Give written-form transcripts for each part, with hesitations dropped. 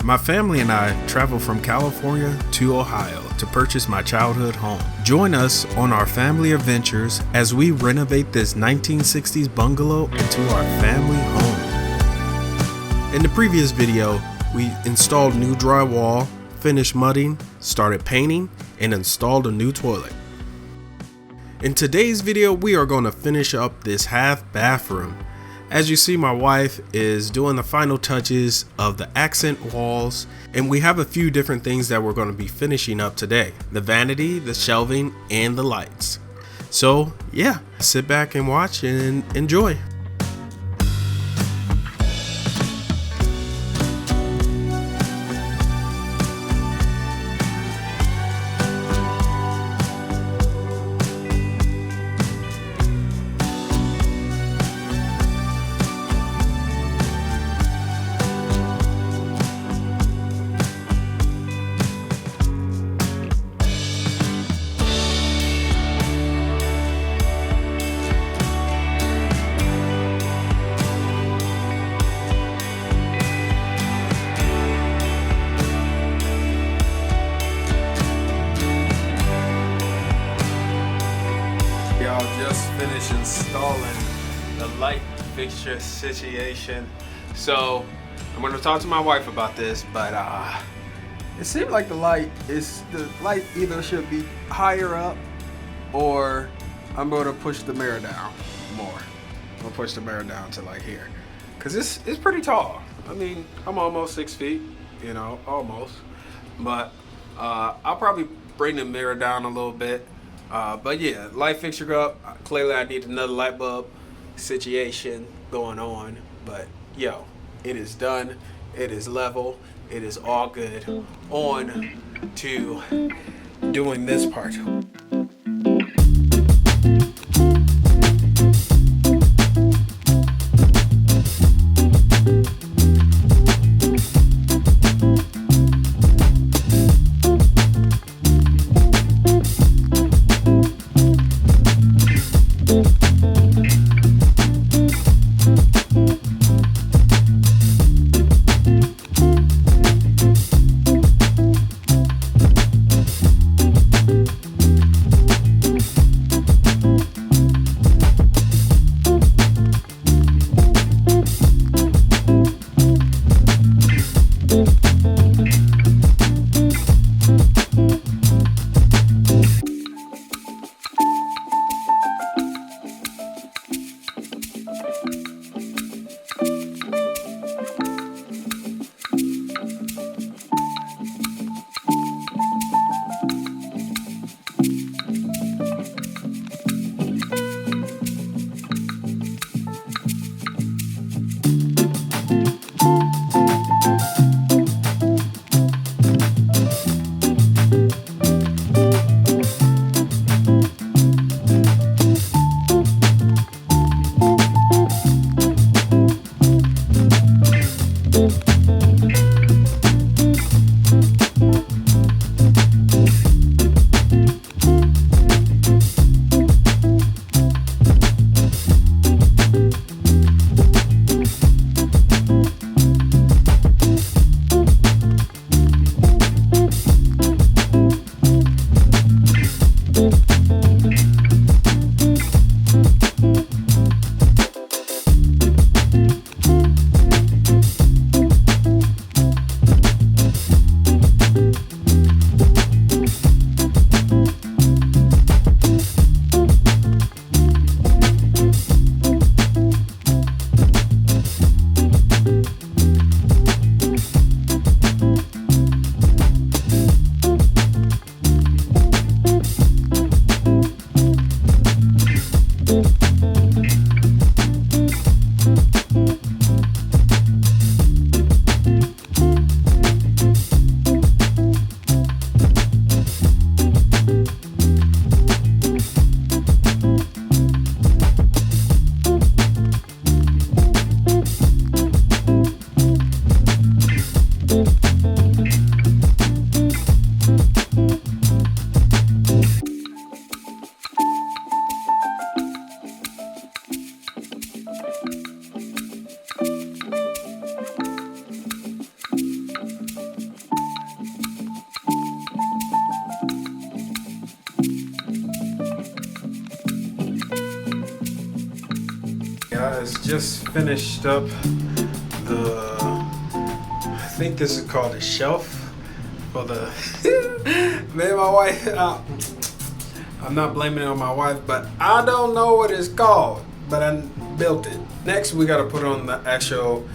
My family and I traveled from California to Ohio to purchase my childhood home. Join us on our family adventures as we renovate this 1960s bungalow into our family home. In the previous video, we installed new drywall, finished mudding, started painting, and installed a new toilet. In today's video, we are going to finish up this half bathroom. As you see, my wife is doing the final touches of the accent walls, and we have a few different things that we're going to be finishing up today. The vanity, the shelving, and the lights. So yeah, sit back and watch and enjoy. Just finished installing the light fixture situation, so I'm going to talk to my wife about this, but it seemed like the light either should be higher up, or I'm going to push the mirror down more. I'm going to push the mirror down to like here, because it's pretty tall. I mean, I'm almost 6 feet, you know, almost, but I'll probably bring the mirror down a little bit. But yeah, light fixture up. Clearly I need another light bulb situation going on. But yo, it is done. It is level. It is all good. On to doing this part. just finished up the, I think this is called a shelf for the, man, my wife, I'm not blaming it on my wife, but I don't know what it's called, but I built it. Next, we got to put on the actual,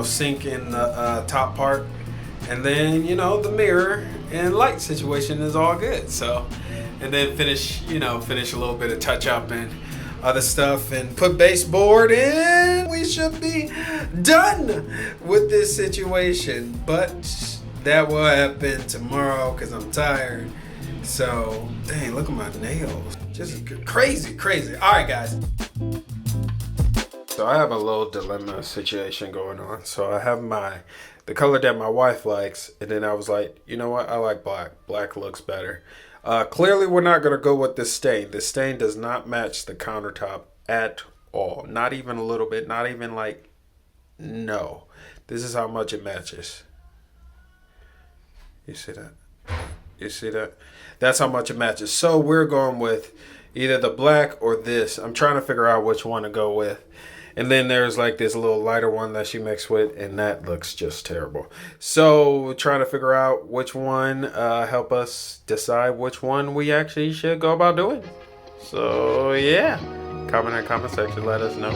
sink in the top part. And then, the mirror and light situation is all good. So, and then finish a little bit of touch up and other stuff and put baseboard in. We should be done with this situation. But that will happen tomorrow because I'm tired. So, dang, look at my nails. Just crazy. All right, guys. So I have a little dilemma situation going on. So I have the color that my wife likes, and then I was like, you know what? I like black. Black looks better. Clearly, we're not going to go with this stain. This stain does not match the countertop at all. Not even a little bit. Not even like, no. This is how much it matches. You see that? You see that? That's how much it matches. So we're going with either the black or this. I'm trying to figure out which one to go with. And then there's like this little lighter one that she mixed with, and that looks just terrible. So we're trying to figure out which one, help us decide which one we actually should go about doing. So yeah, comment in the comment section, let us know.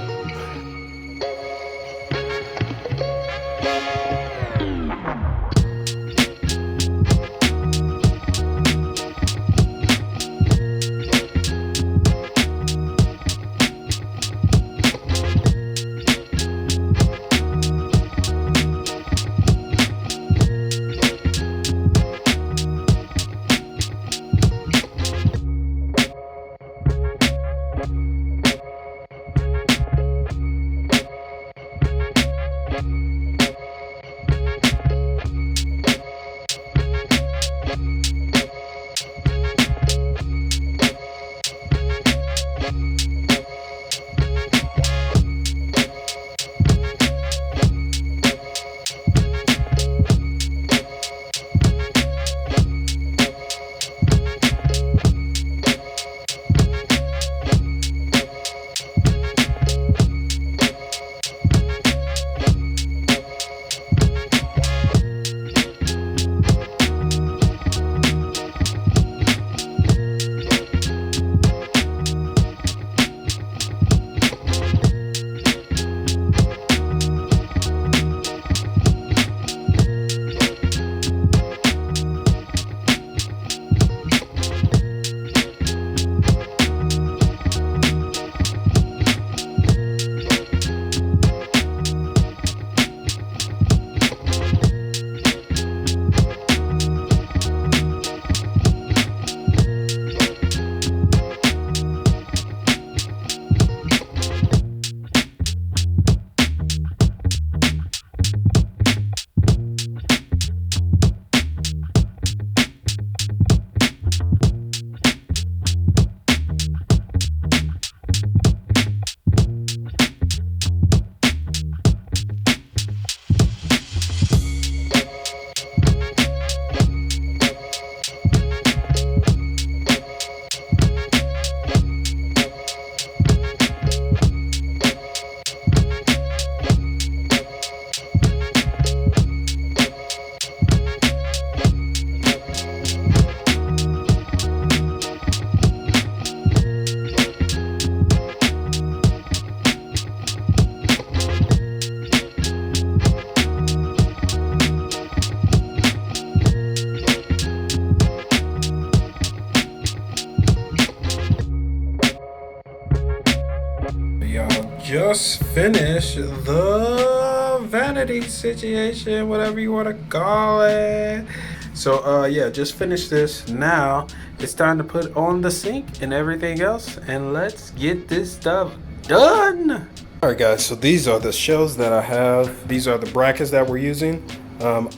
Just finished the vanity situation, whatever you want to call it. So yeah, just finished this. Now it's time to put on the sink and everything else, and let's get this stuff done. All right, guys, so these are the shelves that I have. These are the brackets that we're using.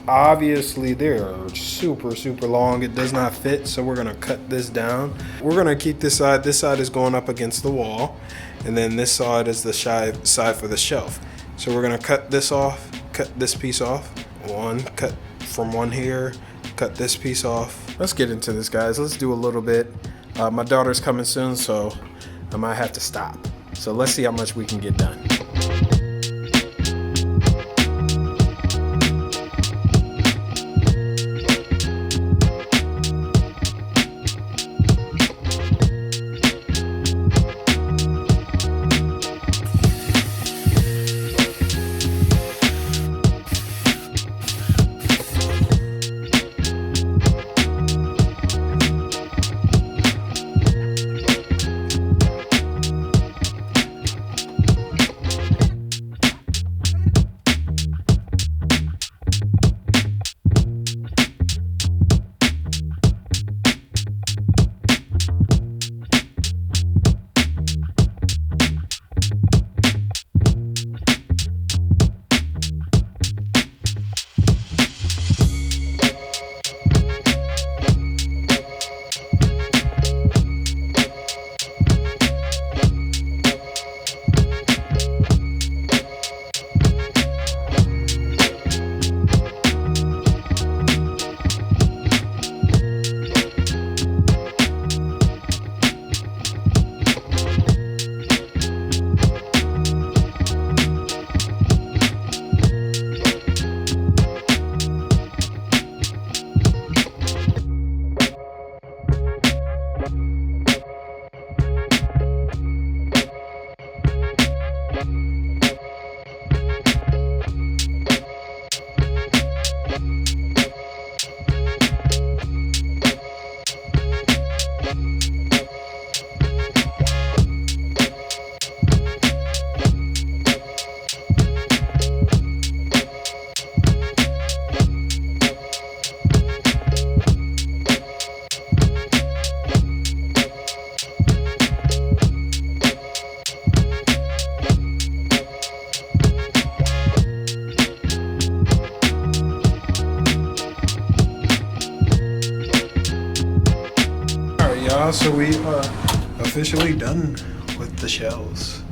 Obviously they're super long. It does not fit, so we're gonna cut this down. We're gonna keep this side is going up against the wall, and then this side is the side for the shelf. So we're gonna cut this off, cut this piece off, cut from one here, cut this piece off. Let's get into this, guys. Let's do a little bit. My daughter's coming soon, so I might have to stop. So let's see how much we can get done. y'all, so we are officially done with the shells.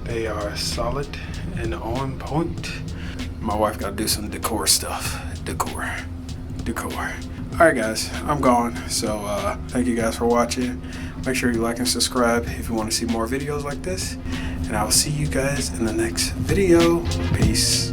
They are solid and on point. My wife got to do some decor stuff. Decor. Alright guys, I'm gone. So thank you guys for watching. Make sure you like and subscribe if you want to see more videos like this. And I will see you guys in the next video. Peace.